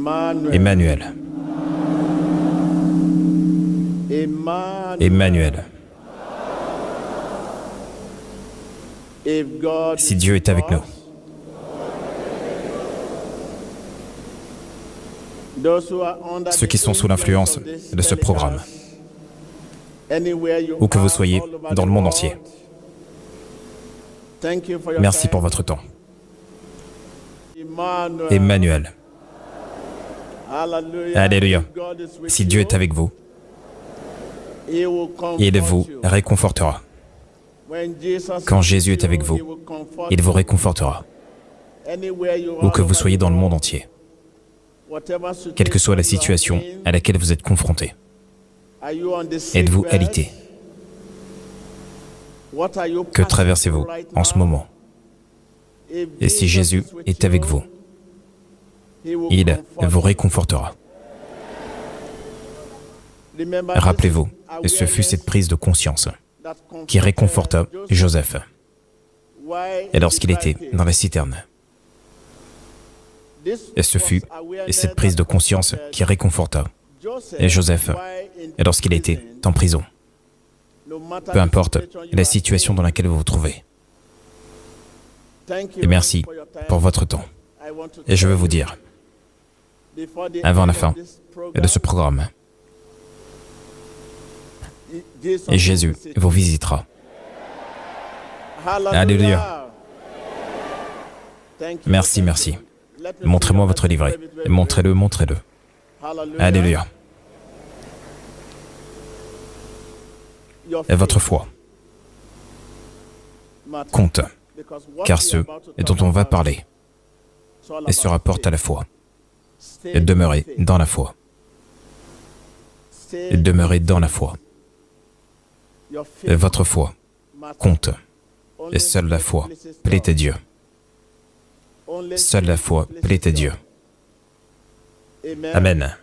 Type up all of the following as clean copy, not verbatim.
Emmanuel. Emmanuel. Si Dieu est avec nous, ceux qui sont sous l'influence de ce programme, où que vous soyez dans le monde entier, merci pour votre temps. Emmanuel. Alléluia. Si Dieu est avec vous, il vous réconfortera. Quand Jésus est avec vous, il vous réconfortera. Où que vous soyez dans le monde entier, quelle que soit la situation à laquelle vous êtes confronté. Êtes-vous alité? Que traversez-vous en ce moment? Et si Jésus est avec vous, il vous réconfortera. Rappelez-vous, ce fut cette prise de conscience qui réconforta Joseph, et lorsqu'il était dans la citerne. Et ce fut cette prise de conscience qui réconforta Joseph, et lorsqu'il était en prison. Peu importe la situation dans laquelle vous vous trouvez. Et merci pour votre temps. Et je veux vous dire, avant la fin de ce programme, et Jésus vous visitera. Alléluia. Merci, merci. Montrez-moi votre livret. Montrez-le, montrez-le. Alléluia. Et votre foi compte, car ce dont on va parler se rapporte à la foi. Et demeurez dans la foi. Et demeurez dans la foi. Et votre foi compte. Et seule la foi plaît à Dieu. Seule la foi plaît à Dieu. Amen.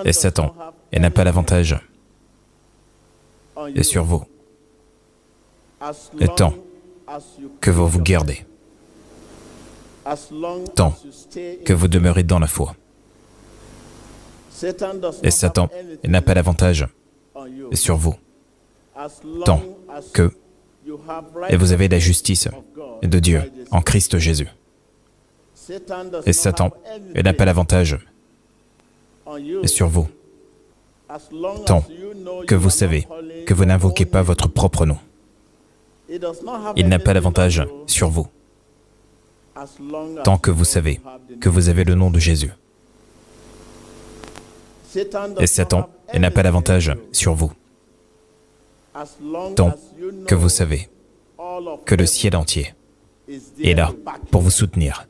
Et Satan n'a pas l'avantage sur vous, et tant que vous vous gardez, tant que vous demeurez dans la foi. Et Satan n'a pas l'avantage sur vous, tant que vous avez la justice de Dieu en Christ Jésus. Et Satan n'a pas l'avantage sur vous, tant que vous savez que vous n'invoquez pas votre propre nom. Il n'a pas l'avantage sur vous, tant que vous savez que vous avez le nom de Jésus. Et Satan n'a pas l'avantage sur vous, tant que vous savez que le ciel entier est là pour vous soutenir.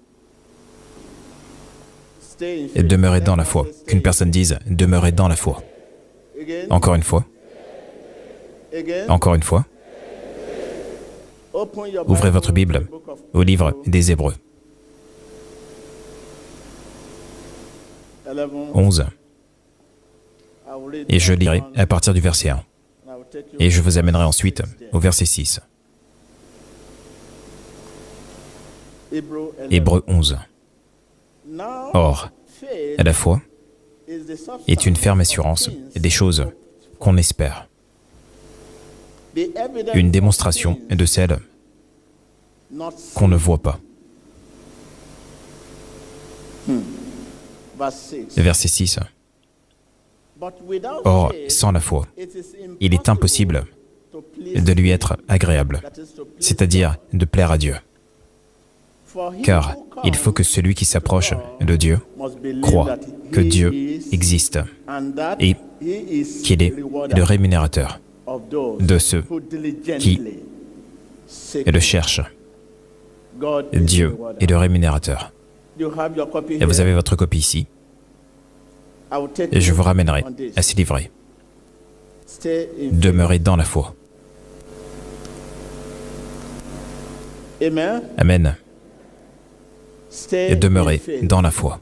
Et demeurez dans la foi. Qu'une personne dise « demeurez dans la foi ». Encore une fois. Encore une fois. Ouvrez votre Bible au livre des Hébreux. 11. Et je lirai à partir du verset 1. Et je vous amènerai ensuite au verset 6. Hébreux 11. Or, la foi est une ferme assurance des choses qu'on espère, une démonstration de celles qu'on ne voit pas. Verset 6. Or, sans la foi, il est impossible de lui être agréable, c'est-à-dire de plaire à Dieu. Car il faut que celui qui s'approche de Dieu croit que Dieu existe et qu'il est le rémunérateur de ceux qui le cherchent. Dieu est le rémunérateur. Et vous avez votre copie ici. Et je vous ramènerai à ces livrets. Demeurez dans la foi. Amen. Et demeurez dans la foi.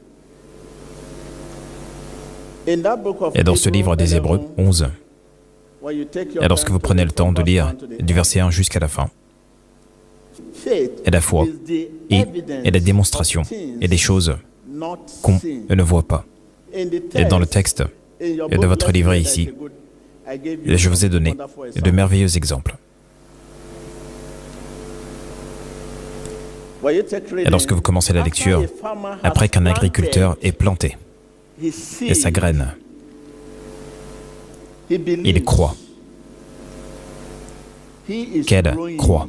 Et dans ce livre des Hébreux 11, et lorsque vous prenez le temps de lire du verset 1 jusqu'à la fin, Et la foi est la démonstration et des choses qu'on ne voit pas. Et dans le texte de votre livret ici, je vous ai donné de merveilleux exemples. Et lorsque vous commencez la lecture, après qu'un agriculteur ait planté et sa graine, il croit qu'elle croît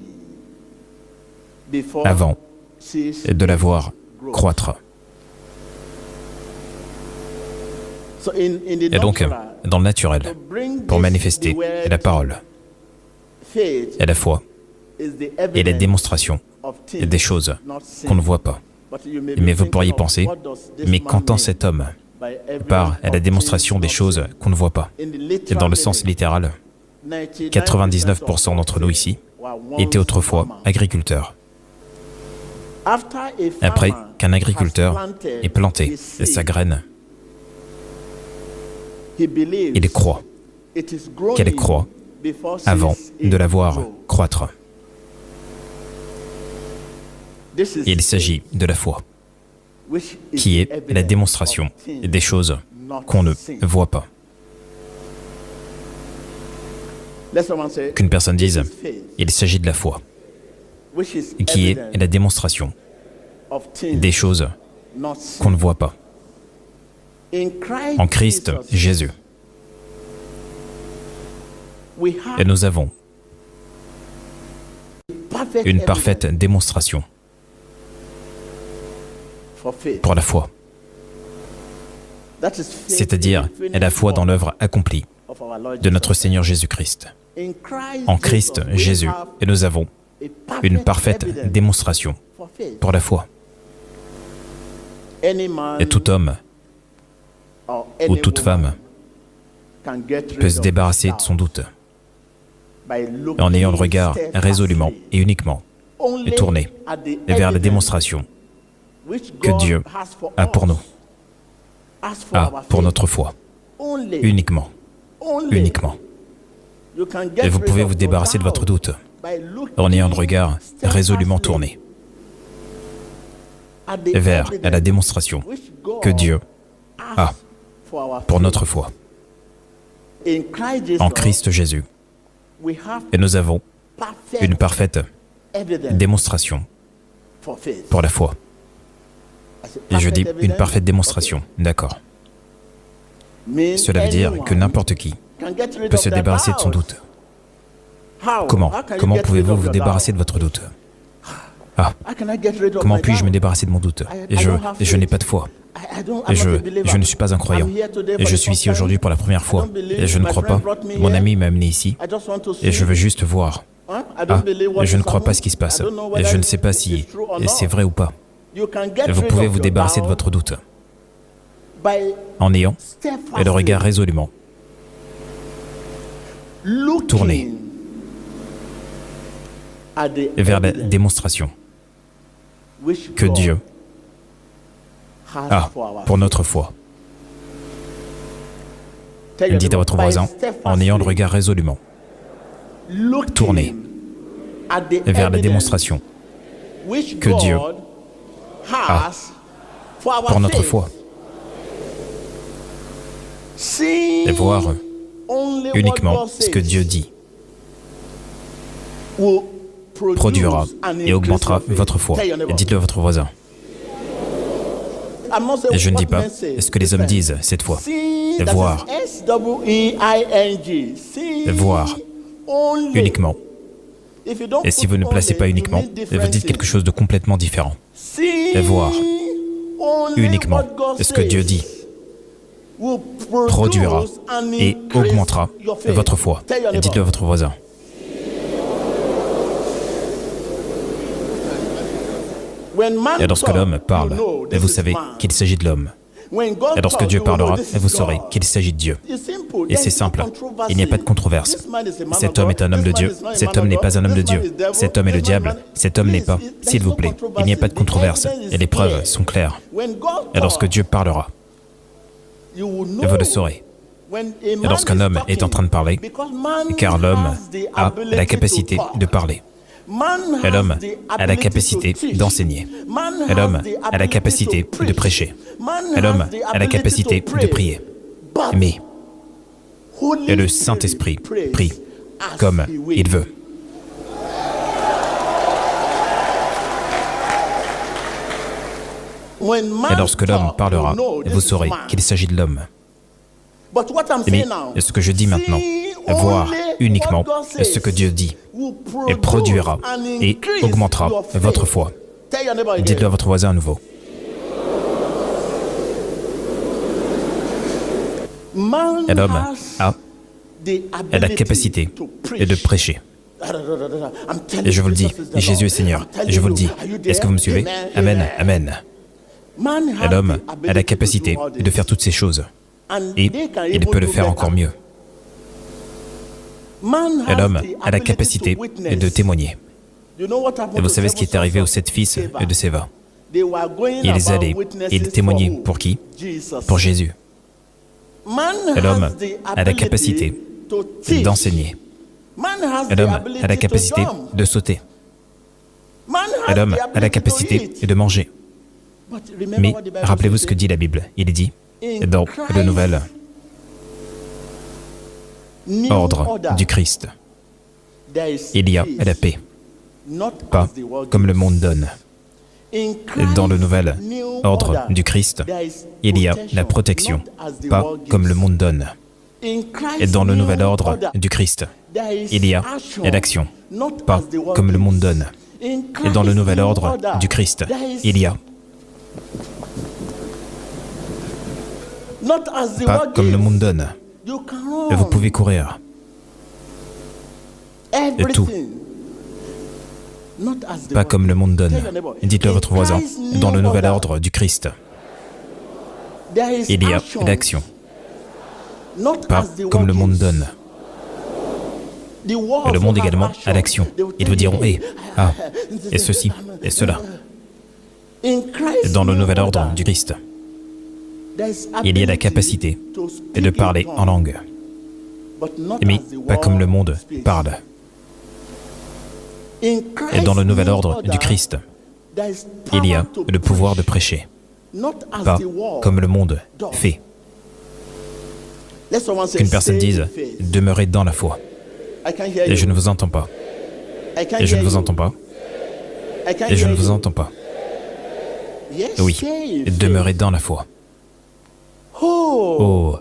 avant de la voir croître. Et donc, dans le naturel, pour manifester la parole, et la foi, et la démonstration des choses qu'on ne voit pas. Mais vous pourriez penser, mais qu'entend cet homme par la démonstration des choses qu'on ne voit pas? Et dans le sens littéral, 99% d'entre nous ici étaient autrefois agriculteurs. Après qu'un agriculteur ait planté sa graine, il croit qu'elle croît avant de la voir croître. Il s'agit de la foi, qui est la démonstration des choses qu'on ne voit pas. Qu'une personne dise, il s'agit de la foi, qui est la démonstration des choses qu'on ne voit pas. En Christ Jésus, et nous avons une parfaite démonstration pour la foi, c'est-à-dire la foi dans l'œuvre accomplie de notre Seigneur Jésus-Christ. En Christ Jésus, et nous avons une parfaite démonstration pour la foi. Et tout homme ou toute femme peut se débarrasser de son doute en ayant le regard résolument et uniquement tourné vers la démonstration que Dieu a pour nous, pour notre foi, uniquement. Et vous pouvez vous débarrasser de votre doute en ayant le regard résolument tourné vers la démonstration que Dieu a pour notre foi. En Christ Jésus, et nous avons une parfaite démonstration pour la foi. Et je dis une parfaite démonstration, d'accord. Cela veut dire que n'importe qui peut se débarrasser de son doute. Comment pouvez-vous vous débarrasser de votre doute? Comment puis-je me débarrasser de mon doute? Et je n'ai pas de foi. Et je ne suis pas un croyant. Et je suis ici aujourd'hui pour la première fois. Et je ne crois pas. Mon ami m'a amené ici. Et je veux juste voir. Je ne crois pas ce qui se passe. Et je ne sais pas si c'est vrai ou pas. Et vous pouvez vous débarrasser de votre doute en ayant le regard résolument tourné vers la démonstration que Dieu a pour notre foi. Dites à votre voisin, en ayant le regard résolument tourné vers la démonstration que Dieu a pour notre foi. Et voir uniquement ce que Dieu dit produira et augmentera votre foi. Dites-le à votre voisin. Et je ne dis pas ce que les hommes disent cette fois. Voir. Voir uniquement. Et si vous ne placez pas uniquement, vous dites quelque chose de complètement différent. Voir uniquement ce que Dieu dit produira et augmentera votre foi. Dites-le à votre voisin. Et lorsque l'homme parle, vous savez qu'il s'agit de l'homme. Et lorsque Dieu parlera, vous saurez qu'il s'agit de Dieu. Et c'est simple, il n'y a pas de controverse. Cet homme est un homme de Dieu, cet homme n'est pas un homme de Dieu. Cet homme est le diable, cet homme n'est pas. S'il vous plaît, il n'y a pas de controverse. Et les preuves sont claires. Et lorsque Dieu parlera, vous le saurez. Et lorsqu'un homme est en train de parler, car l'homme a la capacité de parler. L'homme a la capacité d'enseigner. L'homme a la capacité de prêcher. L'homme a la capacité de prier. Mais le Saint-Esprit prie comme il veut. Et lorsque l'homme parlera, vous saurez qu'il s'agit de l'homme. Mais ce que je dis maintenant, voir uniquement ce que Dieu dit, et produira et augmentera votre foi. Dites-le à votre voisin à nouveau. L'homme a la capacité de prêcher. Et je vous le dis, Jésus est Seigneur. Et je vous le dis. Est-ce que vous me suivez? Amen, amen. L'homme a la capacité de faire toutes ces choses. Et il peut le faire encore mieux. L'homme a la capacité de témoigner. Et vous savez ce qui est arrivé aux 7 fils de Séva? Ils allaient et ils témoignaient pour qui? Pour Jésus. L'homme a la capacité d'enseigner. L'homme a la capacité de sauter. L'homme a la capacité de manger. Mais rappelez-vous ce que dit la Bible. Il dit, dans le nouvel ordre du Christ, il y a la paix, pas comme le monde donne. Dans le nouvel ordre du Christ, il y a la protection, pas comme le monde donne. Et dans le nouvel ordre du Christ, il y a l'action, pas comme le monde donne. Et dans le nouvel ordre du Christ, il y a pas comme le monde donne. Vous pouvez courir. Et tout. Pas comme le monde donne. Dites-le à votre voisin. Dans le nouvel ordre du Christ, il y a l'action. Pas comme le monde donne. Le monde également a l'action. Ils vous diront, et ceci, et cela. Dans le nouvel ordre du Christ, il y a la capacité de parler en langue. Mais pas comme le monde parle. Et dans le nouvel ordre du Christ, il y a le pouvoir de prêcher. Pas comme le monde fait. Qu'une personne dise « demeurez dans la foi ». Et je ne vous entends pas. Et je ne vous entends pas. Et je ne vous entends pas. Oui, demeurez dans la foi. Oh,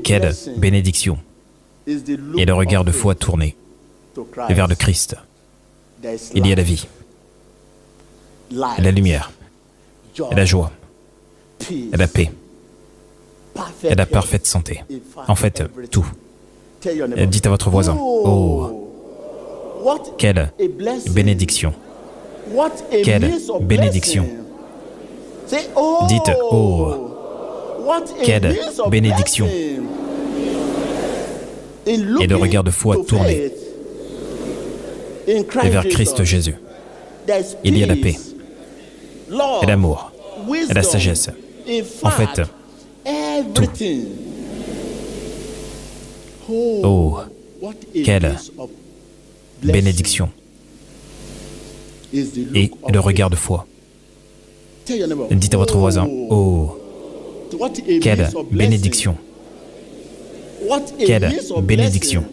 quelle bénédiction! Et le regard de foi tourné vers le Christ. Il y a la vie, la lumière, la joie, la paix, et la parfaite santé. En fait, tout. Dites à votre voisin, oh, quelle bénédiction! Quelle bénédiction! Dites, oh, quelle bénédiction! Et le regard de foi tourné vers Christ Jésus. Il y a la paix, et l'amour, et la sagesse. En fait, tout. Oh, quelle bénédiction! Et le regard de foi. Dites à votre voisin, oh, quelle bénédiction! Quelle bénédiction!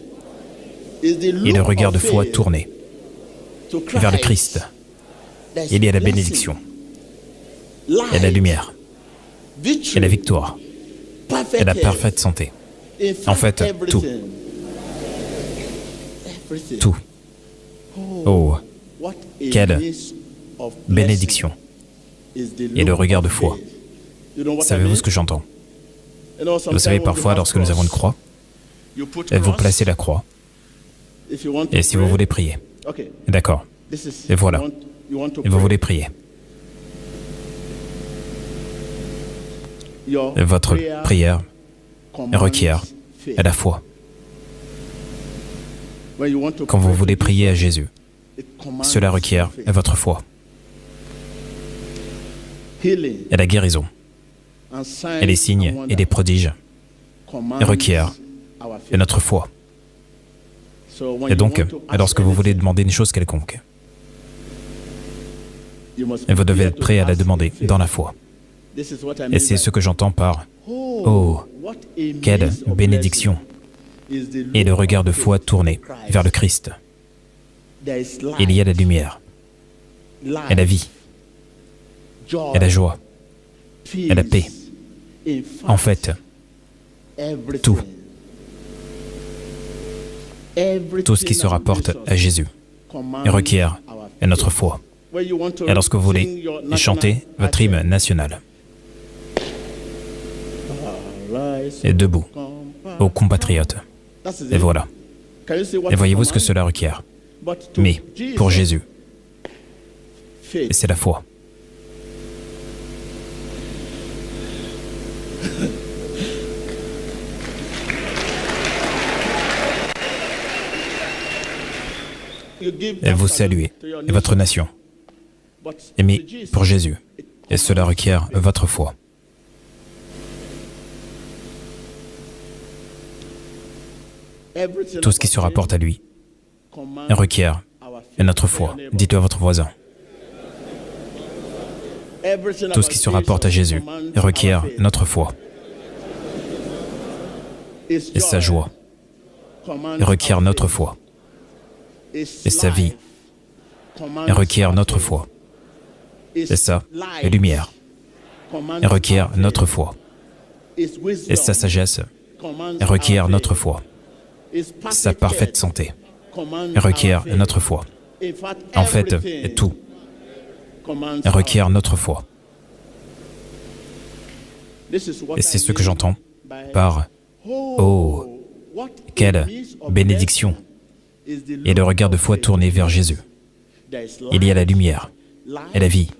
Et le regard de foi tourné vers le Christ. Il y a la bénédiction, et la lumière, et la victoire, et la parfaite santé. En fait, tout. Tout. Oh, quelle bénédiction! Et le regard de foi. Savez-vous ce que j'entends? Vous savez, parfois, lorsque nous avons une croix, vous placez la croix, et si vous voulez prier. D'accord. Et voilà. Et vous voulez prier. Votre prière requiert la foi. Quand vous voulez prier à Jésus, cela requiert votre foi. Et la guérison, et les signes et les prodiges requièrent notre foi. Et donc, lorsque vous voulez demander une chose quelconque, Vous devez être prêt à la demander dans la foi. Et c'est ce que j'entends par « Oh, quelle bénédiction !» et le regard de foi tourné vers le Christ. Il y a la lumière, et la vie, et la joie, et la paix. En fait, tout ce qui se rapporte à Jésus requiert notre foi. Et lorsque vous voulez chanter votre hymne national, et debout, aux compatriotes, et voilà. Et voyez-vous ce que cela requiert. Mais pour Jésus, c'est la foi. Et vous saluez votre nation. Mais pour Jésus, et cela requiert votre foi. Tout ce qui se rapporte à lui requiert notre foi. Dites-le à votre voisin. Tout ce qui se rapporte à Jésus requiert notre foi. Et sa joie requiert notre foi. Et sa vie requiert notre foi. Et sa lumière requiert notre foi. Et sa sagesse requiert notre foi. Sa parfaite santé requiert notre foi. En fait, tout requiert notre foi. Et c'est ce que j'entends par « Oh, quelle bénédiction !» et le regard de foi tourné vers Jésus. Il y a la lumière, et la vie,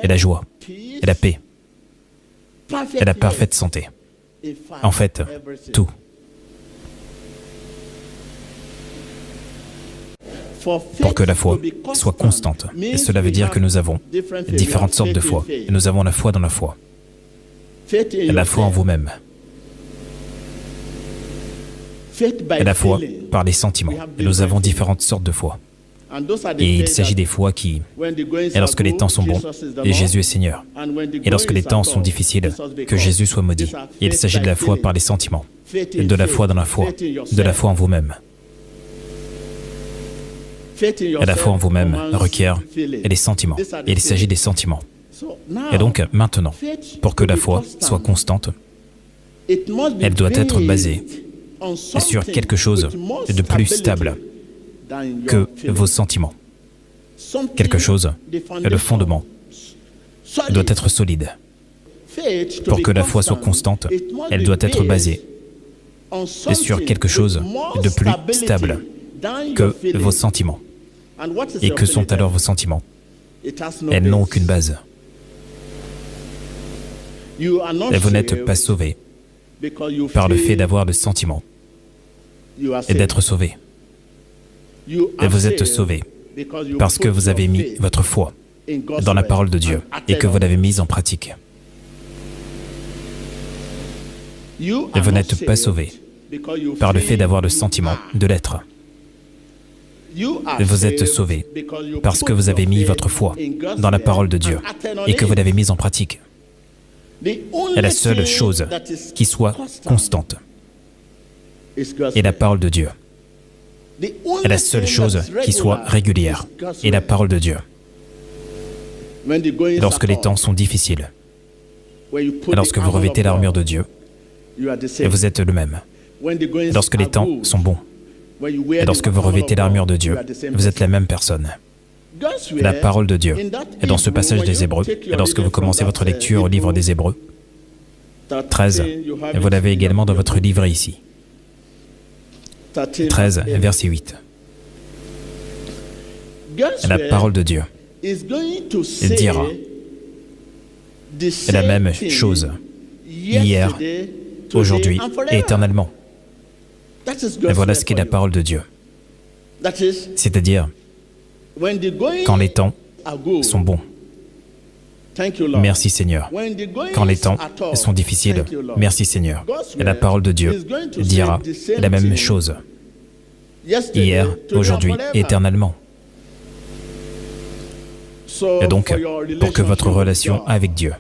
et la joie, et la paix, et la parfaite santé. En fait, tout. Pour que la foi soit constante. Et cela veut dire que nous avons différentes sortes de foi. Et nous avons la foi dans la foi. Et la foi en vous-même. Et la foi par les sentiments. Et nous avons différentes sortes de foi. Et il s'agit des fois qui, et lorsque les temps sont bons, et Jésus est Seigneur, et lorsque les temps sont difficiles, que Jésus soit maudit. Et il s'agit de la foi par les sentiments, de la foi dans la foi, de la foi en vous-même. Et la foi en vous-même requiert les sentiments, et il s'agit des sentiments. Et donc, maintenant, pour que la foi soit constante, elle doit être basée sur quelque chose de plus stable que vos sentiments. Quelque chose, le fondement, doit être solide. Pour que la foi soit constante, elle doit être basée sur quelque chose de plus stable que vos sentiments. Et que sont alors vos sentiments? Elles n'ont aucune base. Et vous n'êtes pas sauvé par le fait d'avoir des sentiments et d'être sauvé. Et vous êtes sauvé parce que vous avez mis votre foi dans la parole de Dieu et que vous l'avez mise en pratique. Et vous n'êtes pas sauvé par le fait d'avoir le sentiment de l'être. Vous êtes sauvé parce que vous avez mis votre foi dans la parole de Dieu et que vous l'avez mise en pratique. Et la seule chose qui soit constante est la parole de Dieu. Et la seule chose qui soit régulière est la parole de Dieu. Lorsque les temps sont difficiles, lorsque vous revêtez l'armure de Dieu, et vous êtes le même. Lorsque les temps sont bons, et lorsque vous revêtez l'armure de Dieu, vous êtes la même personne. La parole de Dieu est dans ce passage des Hébreux, et lorsque vous commencez votre lecture au livre des Hébreux, 13, et vous l'avez également dans votre livret ici. 13, verset 8. La parole de Dieu dira la même chose hier, aujourd'hui et éternellement. Et voilà ce qu'est la parole de Dieu. C'est-à-dire, quand les temps sont bons, merci Seigneur. Quand les temps sont difficiles, merci Seigneur. Et la parole de Dieu dira la même chose hier, aujourd'hui et éternellement. Et donc, pour que votre relation avec Dieu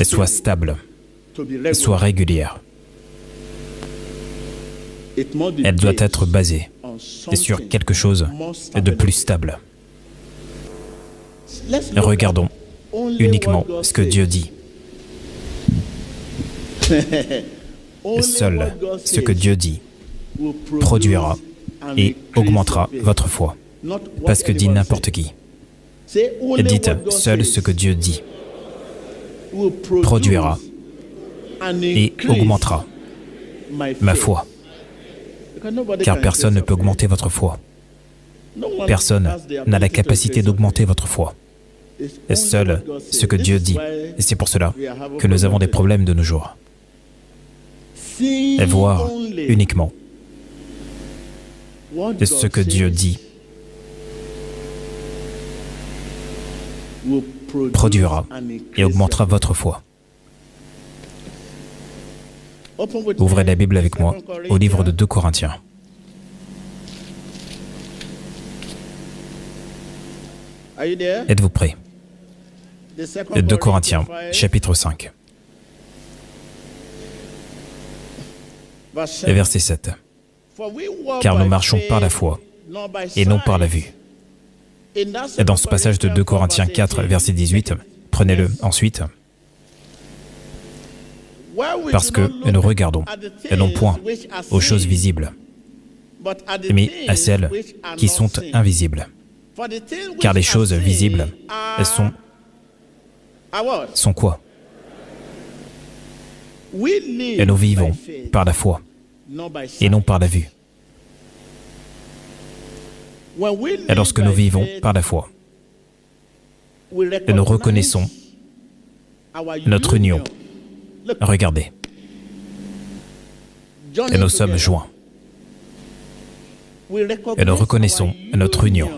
soit stable, soit régulière, elle doit être basée sur quelque chose de plus stable. Regardons uniquement ce que Dieu dit. Seul ce que Dieu dit produira et augmentera votre foi. Pas ce que dit n'importe qui. Dites seul ce que Dieu dit produira et augmentera ma foi. Car personne ne peut augmenter votre foi. Personne n'a la capacité d'augmenter votre foi. Seul ce que Dieu dit. Et c'est pour cela que nous avons des problèmes de nos jours. Et voir uniquement ce que Dieu dit produira et augmentera votre foi. Ouvrez la Bible avec moi au livre de 2 Corinthiens. Êtes-vous prêts? 2 Corinthiens, chapitre 5. Verset 7. Car nous marchons par la foi et non par la vue. Et dans ce passage de 2 Corinthiens 4, verset 18, prenez-le ensuite. Parce que nous regardons, et non point aux choses visibles, mais à celles qui sont invisibles. Car les choses visibles sont quoi? Et nous vivons par la foi, et non par la vue. Et lorsque nous vivons par la foi, nous reconnaissons notre union. Regardez. Et nous sommes joints. Et nous reconnaissons notre union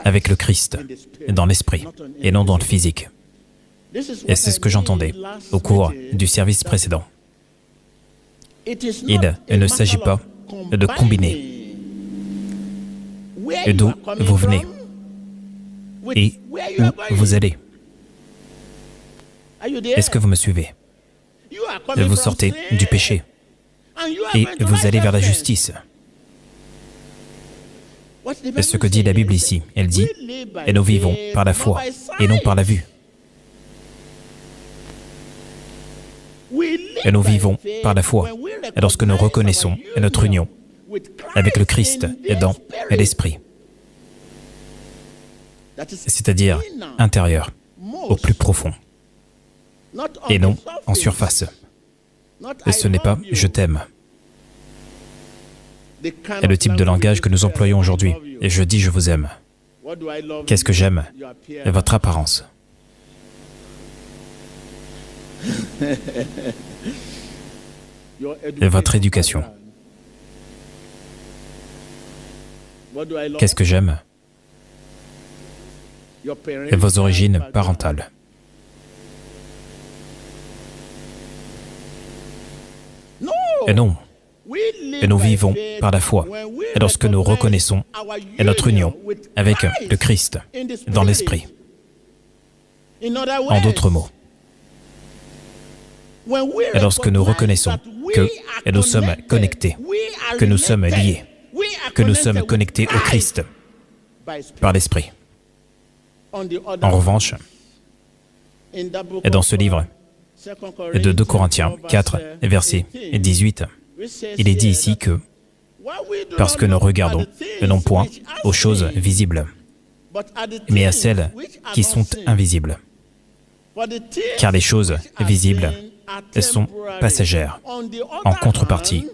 avec le Christ, dans l'esprit, et non dans le physique. Et c'est ce que j'entendais au cours du service précédent. Il ne s'agit pas de combiner d'où vous venez et où vous allez. Est-ce que vous me suivez? Vous sortez du péché et vous allez vers la justice. C'est ce que dit la Bible ici. Elle dit, et nous vivons par la foi et non par la vue. Et nous vivons par la foi et lorsque nous reconnaissons notre union avec le Christ et dans l'esprit, c'est-à-dire intérieur, au plus profond, et non en surface. Et ce n'est pas « je t'aime ». Et le type de langage que nous employons aujourd'hui, et je dis « je vous aime ». Qu'est-ce que j'aime? Votre apparence. Et votre éducation. Qu'est-ce que j'aime? Et vos origines parentales. Et non. Et nous vivons par la foi. Et lorsque nous reconnaissons notre union avec le Christ dans l'esprit. En d'autres mots. Et lorsque nous reconnaissons que nous sommes connectés, que nous sommes liés, que nous sommes connectés au Christ par l'esprit. En revanche, et dans ce livre de 2 Corinthiens 4, verset 18, il est dit ici que parce que nous regardons non point aux choses visibles, mais à celles qui sont invisibles. Car les choses visibles sont passagères. En contrepartie,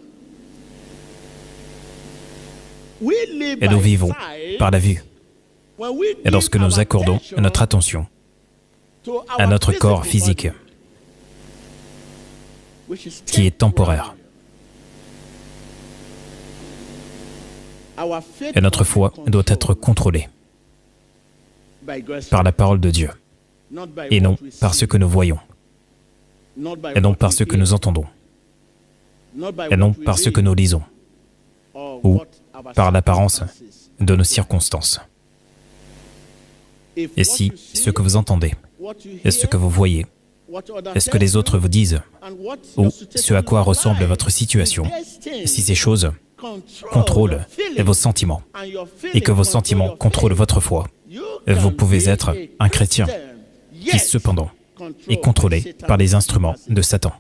et nous vivons par la vue. Et lorsque nous accordons notre attention à notre corps physique, qui est temporaire, et notre foi doit être contrôlée par la parole de Dieu, et non par ce que nous voyons, et non par ce que nous entendons, et non par ce que nous lisons, ou par l'apparence de nos circonstances. Et si ce que vous entendez, et ce que vous voyez, et ce que les autres vous disent, ou ce à quoi ressemble votre situation, si ces choses contrôlent vos sentiments, et que vos sentiments contrôlent votre foi, vous pouvez être un chrétien qui, cependant, est contrôlé par les instruments de Satan.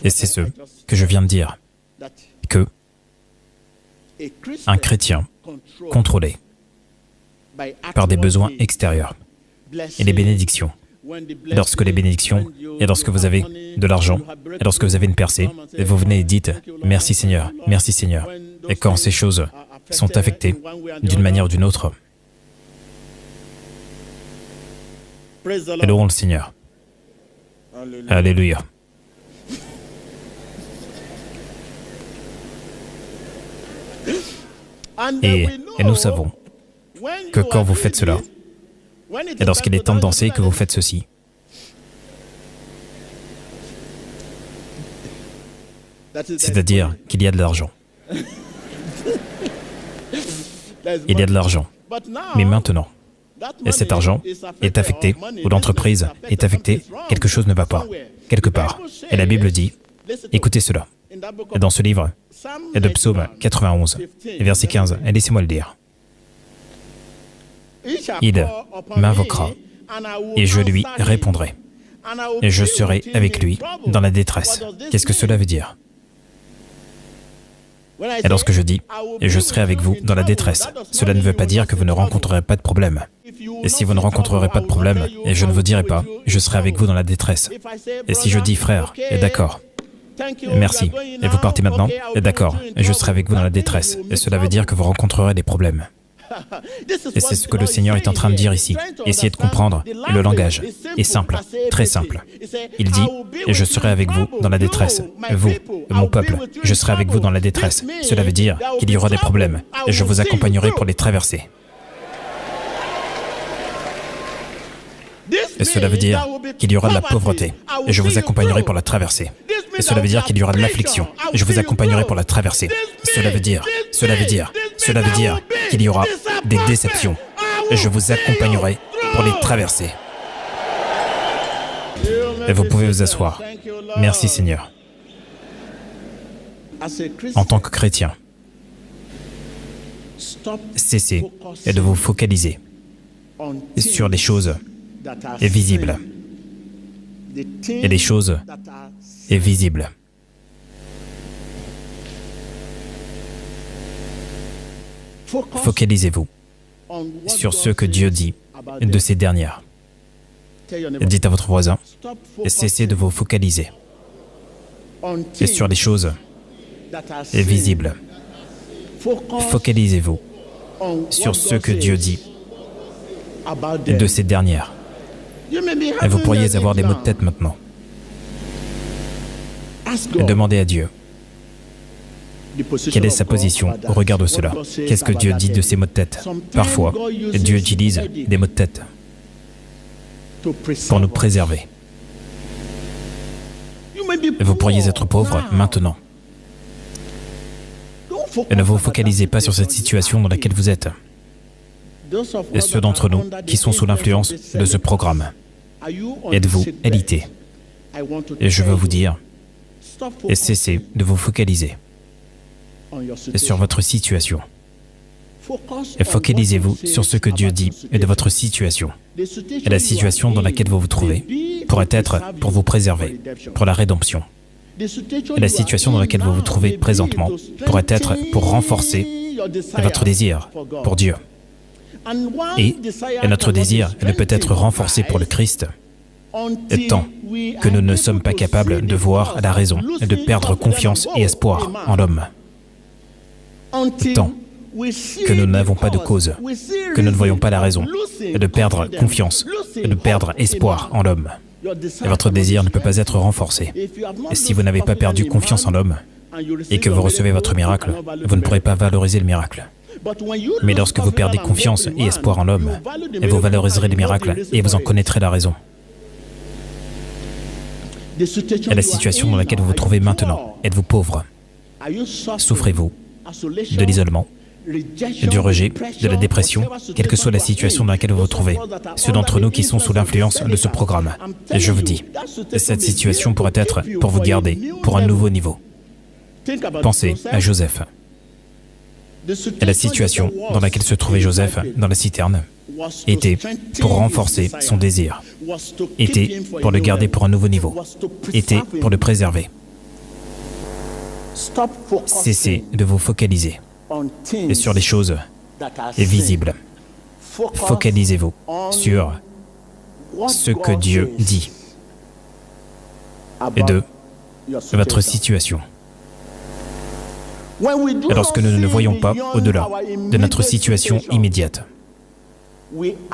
Et c'est ce que je viens de dire, que un chrétien contrôlé par des besoins extérieurs et les bénédictions. Et lorsque les bénédictions, et lorsque vous avez de l'argent, et lorsque vous avez une percée, et vous venez et dites « Merci Seigneur, merci Seigneur ». Et quand ces choses sont affectées d'une manière ou d'une autre, louons le Seigneur. Alléluia. Et nous savons que quand vous faites cela, et lorsqu'il est temps de danser, que vous faites ceci, c'est-à-dire qu'il y a de l'argent. Il y a de l'argent. Mais maintenant, et cet argent est affecté, ou l'entreprise est affectée, quelque chose ne va pas, quelque part. Et la Bible dit, écoutez cela, et dans ce livre, et de Psaume 91, verset 15, et laissez-moi le dire. Il m'invoquera, et je lui répondrai, et je serai avec lui dans la détresse. Qu'est-ce que cela veut dire? Et lorsque je dis « et je serai avec vous dans la détresse », cela ne veut pas dire que vous ne rencontrerez pas de problème. Et si vous ne rencontrerez pas de problème, et je ne vous dirai pas « je serai avec vous dans la détresse », et si je dis « frère, et d'accord, merci, et vous partez maintenant, et d'accord, et je serai avec vous dans la détresse », et cela veut dire que vous rencontrerez des problèmes. Et c'est ce que le Seigneur est en train de dire ici. Essayez de comprendre. Et le langage est simple, très simple. Il dit, et je serai avec vous dans la détresse. Vous, mon peuple, je serai avec vous dans la détresse. Cela veut dire qu'il y aura des problèmes, et je vous accompagnerai pour les traverser. Et cela veut dire qu'il y aura de la pauvreté, et je vous accompagnerai pour la traverser. Et cela veut dire qu'il y aura de l'affliction, et je vous accompagnerai pour la traverser. Cela veut dire qu'il y aura des déceptions, et je vous accompagnerai pour les traverser. Et vous pouvez vous asseoir. Merci Seigneur. En tant que chrétien, cessez de vous focaliser sur les choses visibles. Et les choses visibles. Focalisez-vous sur ce que Dieu dit de ces dernières. Dites à votre voisin, cessez de vous focaliser sur les choses visibles. Focalisez-vous sur ce que Dieu dit de ces dernières. Et vous pourriez avoir des maux de tête maintenant. Et demandez à Dieu quelle est sa position au regard de cela. Qu'est-ce que Dieu dit de ces maux de tête? Parfois, Dieu utilise des maux de tête pour nous préserver. Et vous pourriez être pauvre maintenant. Et ne vous focalisez pas sur cette situation dans laquelle vous êtes. Et ceux d'entre nous qui sont sous l'influence de ce programme, êtes-vous alité? Et je veux vous dire, et cessez de vous focaliser sur votre situation. Et focalisez-vous sur ce que Dieu dit de votre situation. Et la situation dans laquelle vous vous trouvez pourrait être pour vous préserver, pour la rédemption. Et la situation dans laquelle vous vous trouvez présentement pourrait être pour renforcer votre désir pour Dieu. Et notre désir ne peut être renforcé pour le Christ tant que nous ne sommes pas capables de voir la raison et de perdre confiance et espoir en l'homme. Tant que nous n'avons pas de cause, que nous ne voyons pas la raison, et de perdre confiance, et de perdre espoir en l'homme. Et votre désir ne peut pas être renforcé. Et si vous n'avez pas perdu confiance en l'homme, et que vous recevez votre miracle, vous ne pourrez pas valoriser le miracle. Mais lorsque vous perdez confiance et espoir en l'homme, vous valoriserez le miracle et vous en connaîtrez la raison. est la situation dans laquelle vous vous trouvez maintenant. Êtes-vous pauvre? Souffrez-vous de l'isolement, du rejet, de la dépression, quelle que soit la situation dans laquelle vous vous trouvez? Ceux d'entre nous qui sont sous l'influence de ce programme, je vous dis, cette situation pourrait être pour vous garder pour un nouveau niveau. Pensez à Joseph. Et la situation dans laquelle se trouvait Joseph dans la citerne était pour renforcer son désir, était pour le garder pour un nouveau niveau, était pour le préserver. Cessez de vous focaliser sur les choses visibles. Focalisez-vous sur ce que Dieu dit de votre situation. Et lorsque nous ne voyons pas au-delà de notre situation immédiate,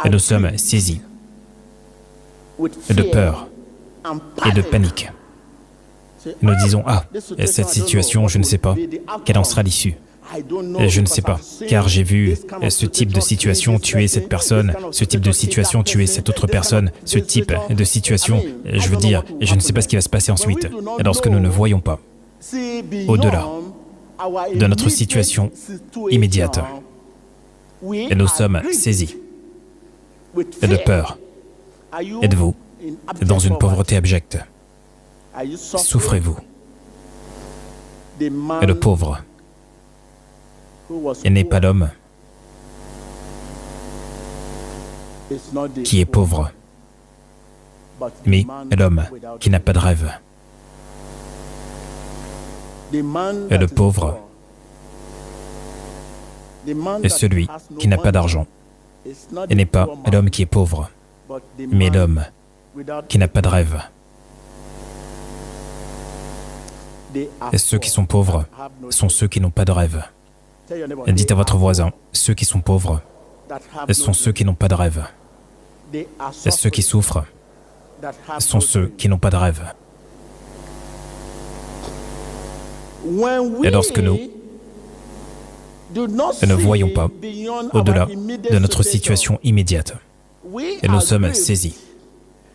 et nous sommes saisis de peur et de panique. Nous disons, ah, cette situation, je ne sais pas, quelle en sera l'issue. Je ne sais pas, car j'ai vu ce type de situation tuer cette personne, ce type de situation tuer cette autre personne, ce type de situation, je veux dire, je ne sais pas ce qui va se passer ensuite. Et lorsque nous ne voyons pas au-delà de notre situation immédiate, et nous sommes saisis de peur, êtes-vous dans une pauvreté abjecte? Souffrez-vous? Et le pauvre, il n'est pas l'homme qui est pauvre, mais l'homme qui n'a pas de rêve. Et le pauvre est celui qui n'a pas d'argent. Et n'est pas l'homme qui est pauvre, mais l'homme qui n'a pas de rêve. Et ceux qui sont pauvres sont ceux qui n'ont pas de rêve. Et dites à votre voisin, ceux qui sont pauvres sont ceux qui n'ont pas de rêve. Et ceux qui souffrent sont ceux qui n'ont pas de rêve. Et lorsque nous ne voyons pas au-delà de notre situation immédiate, et nous sommes saisis.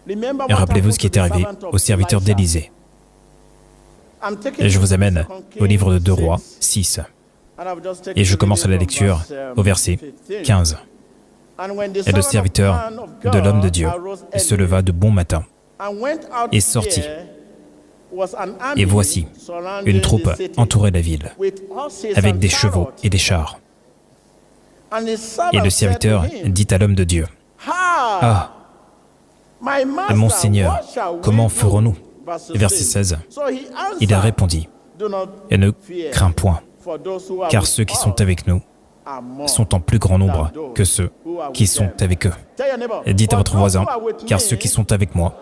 Et rappelez-vous ce qui est arrivé au serviteur d'Élisée. Et je vous amène au livre de 2 Rois 6. Et je commence la lecture au verset 15. Et le serviteur de l'homme de Dieu se leva de bon matin et sortit. Et voici, une troupe entourait la ville, avec des chevaux et des chars. Et le serviteur dit à l'homme de Dieu, « Ah, mon Seigneur, comment ferons-nous » Verset 16. Il a répondu, « Et ne crains point, car ceux qui sont avec nous sont en plus grand nombre que ceux qui sont avec eux. » Et dites à votre voisin, « Car ceux qui sont avec moi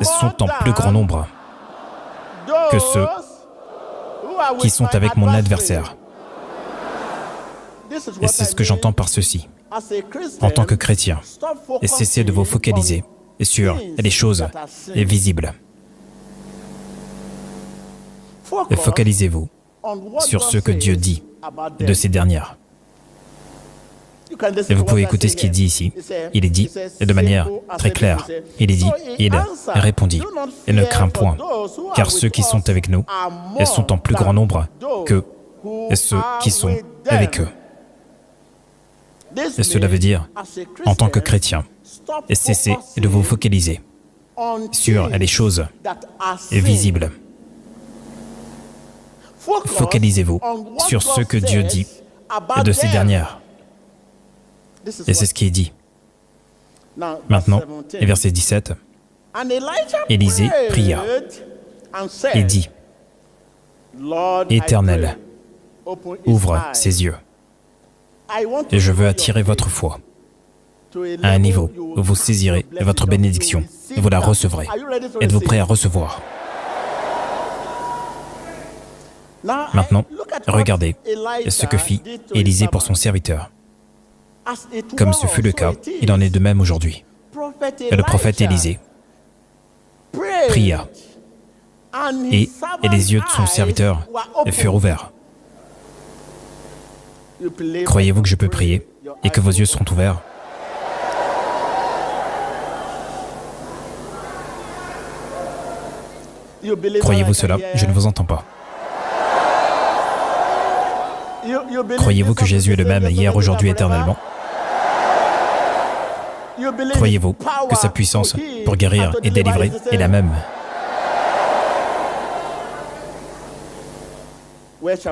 sont en plus grand nombre que ceux qui sont avec mon adversaire. » Et c'est ce que j'entends par ceci. En tant que chrétien, cessez de vous focaliser sur les choses visibles. Et focalisez-vous sur ce que Dieu dit de ces dernières. Et vous pouvez écouter ce qu'il dit ici. Il est dit de manière très claire. Il est dit, il répondit, « Et ne crains point, car ceux qui sont avec nous sont en plus grand nombre que ceux qui sont avec eux. » Et cela veut dire, en tant que chrétien, cessez de vous focaliser sur les choses visibles. Focalisez-vous sur ce que Dieu dit de ces dernières. Et c'est ce qui est dit. Maintenant, verset 17, Élisée pria et dit, « Éternel, ouvre ses yeux, et je veux attirer votre foi à un niveau où vous saisirez votre bénédiction et vous la recevrez. Êtes-vous prêt à recevoir? » Maintenant, regardez ce que fit Élisée pour son serviteur. Comme ce fut le cas, il en est de même aujourd'hui. Et le prophète Élisée pria, et les yeux de son serviteur furent ouverts. Croyez-vous que je peux prier et que vos yeux seront ouverts? Croyez-vous cela? Je ne vous entends pas. Croyez-vous que Jésus est le même hier, aujourd'hui, éternellement? Croyez-vous que sa puissance pour guérir et délivrer est la même?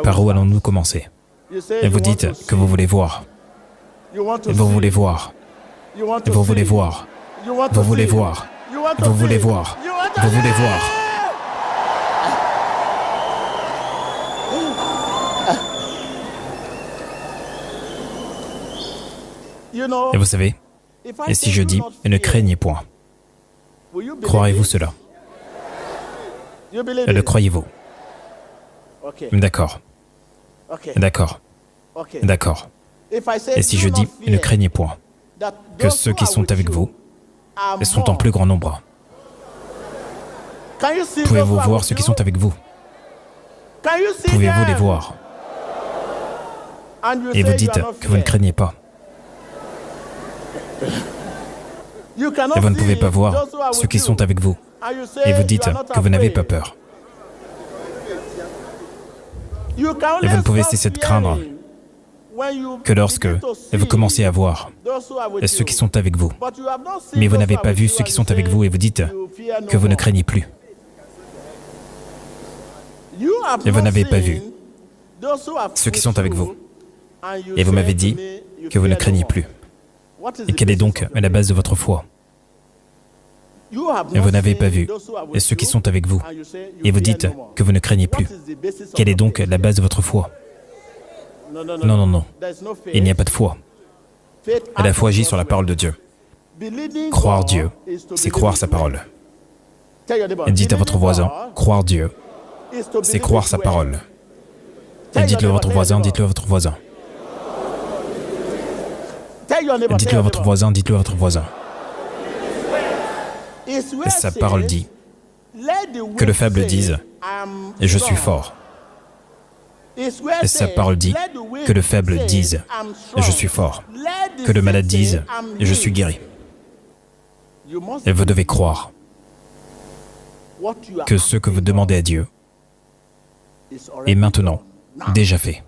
Par où allons-nous commencer? Et vous dites que vous voulez voir. Vous voulez voir. Vous voulez voir. Vous voulez voir. Vous voulez voir. Vous voulez voir. Et vous savez, et si je dis « ne craignez point », croirez-vous cela? Le croyez-vous? D'accord. D'accord. D'accord. Et si je dis « ne craignez point », que ceux qui sont avec vous sont en plus grand nombre. Pouvez-vous voir ceux qui sont avec vous? Pouvez-vous les voir? Et vous dites que vous ne craignez pas. Et vous ne pouvez pas voir ceux qui sont avec vous. Et vous dites que vous n'avez pas peur. Et vous ne pouvez cesser de craindre que lorsque vous commencez à voir ceux qui sont avec vous. Mais vous n'avez pas vu ceux qui sont avec vous et vous dites que vous ne craignez plus. Et vous n'avez pas vu ceux qui sont avec vous. Et vous m'avez dit que vous ne craignez plus. Et quelle est donc la base de votre foi? Et vous n'avez pas vu ceux qui sont avec vous. Et vous dites que vous ne craignez plus. Quelle est donc la base de votre foi? Non, non, non. Il n'y a pas de foi. La foi agit sur la parole de Dieu. Croire Dieu, c'est croire sa parole. Et dites à votre voisin, croire Dieu, c'est croire sa parole. Et dites-le à votre voisin, dites-le à votre voisin. Dites-le à votre voisin, dites-le à votre voisin. Et sa parole dit que le faible dise « Je suis fort ». Et sa parole dit que le faible dise « Je suis fort », que le malade dise « Je suis guéri ». Et vous devez croire que ce que vous demandez à Dieu est maintenant déjà fait.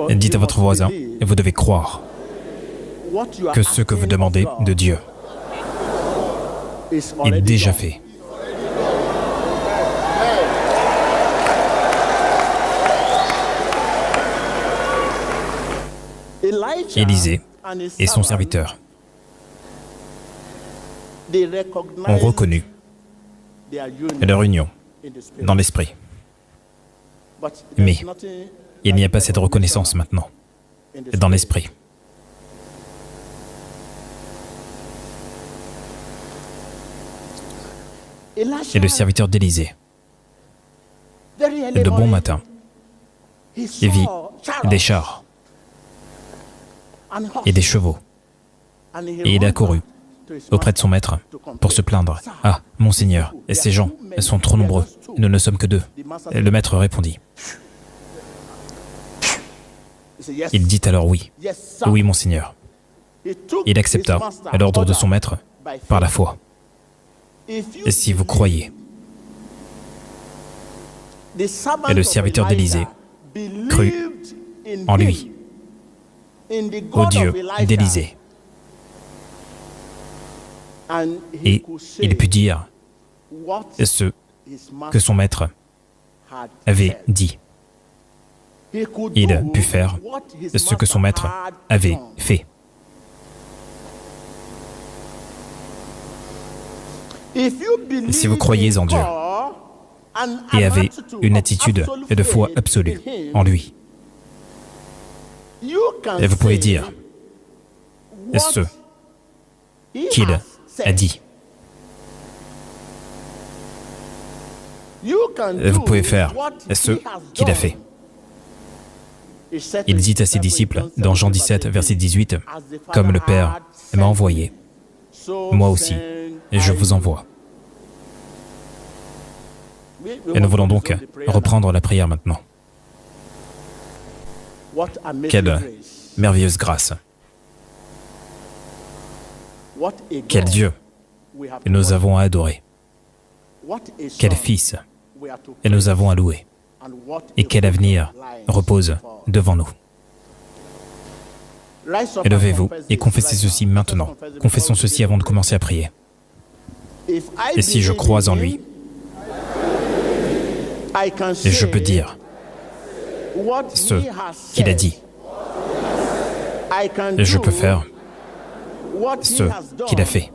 Et dites à votre voisin, et vous devez croire que ce que vous demandez de Dieu est déjà fait. Élisée et son serviteur ont reconnu leur union dans l'esprit. Mais il n'y a pas cette reconnaissance maintenant dans l'esprit. Et le serviteur d'Élisée, de bon matin, vit des chars et des chevaux. Et il a couru auprès de son maître pour se plaindre. « Ah, mon Seigneur, ces gens sont trop nombreux, nous ne sommes que deux. » Et le maître répondit. Il dit alors oui. « Oui, mon Seigneur. » Il accepta l'ordre de son maître par la foi. Et si vous croyez, et le serviteur d'Élisée crut en lui, au Dieu d'Élisée. Et il put dire ce que son maître avait dit. Il put faire ce que son maître avait fait. Si vous croyez en Dieu et avez une attitude de foi absolue en lui, et vous pouvez dire ce qu'il a dit. Vous pouvez faire ce qu'il a fait. Il dit à ses disciples dans Jean 17, verset 18, « Comme le Père m'a envoyé, moi aussi, et je vous envoie. » Et nous voulons donc reprendre la prière maintenant. Quelle merveilleuse grâce Quel Dieu nous avons à adorer, quel Fils nous avons à louer, et quel avenir repose devant nous. Levez-vous et confessez ceci maintenant. Confessons ceci avant de commencer à prier. Et si je crois en lui, je peux dire ce qu'il a dit. Et je peux faire ce qu'il a fait.